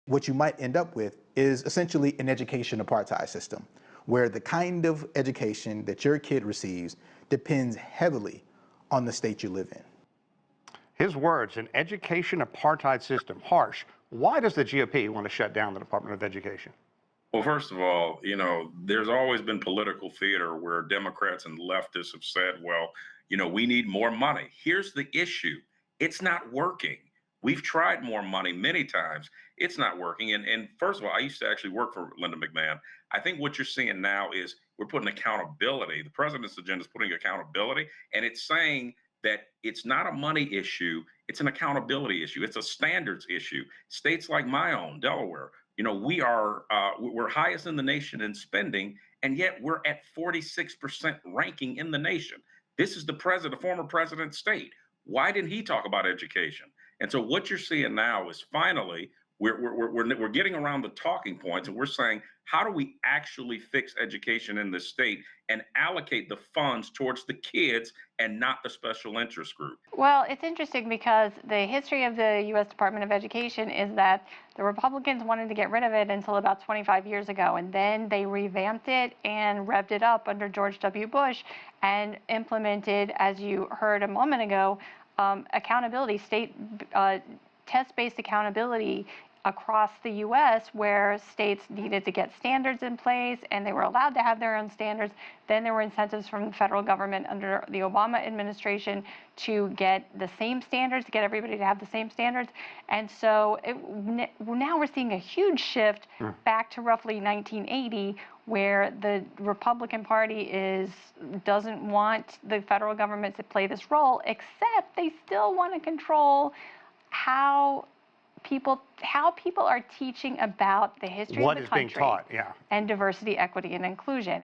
what you might end up with is essentially an education apartheid system, where the kind of education that your kid receives depends heavily on the state you live in. His words, an education apartheid system, harsh. Why does the GOP want to shut down the Department of Education? Well, first of all, there's always been political theater where Democrats and leftists have said, well, we need more money. Here's the issue. It's not working. We've tried more money many times. It's not working. And first of all, I used to actually work for Linda McMahon. I think what you're seeing now is we're putting accountability. The president's agenda is putting accountability, and it's saying that it's not a money issue. It's an accountability issue. It's a standards issue. States like my own, Delaware, we're highest in the nation in spending, and yet we're at 46% ranking in the nation. This is the former president's state. Why didn't he talk about education? And so what you're seeing now is finally we're getting around the talking points, and we're saying, how do we actually fix education in this state and allocate the funds towards the kids and not the special interest group? Well, it's interesting because the history of the U.S. Department of Education is that the Republicans wanted to get rid of it until about 25 years ago, and then they revamped it and revved it up under George W. Bush and implemented, as you heard a moment ago, accountability, state test-based accountability across the U.S., where states needed to get standards in place and they were allowed to have their own standards. Then there were incentives from the federal government under the Obama administration to get the same standards, to get everybody to have the same standards. And so now we're seeing a huge shift back to roughly 1980, where the Republican Party doesn't want the federal government to play this role, except they still want to control how people are teaching about the history of the country being taught, yeah, and diversity, equity, and inclusion.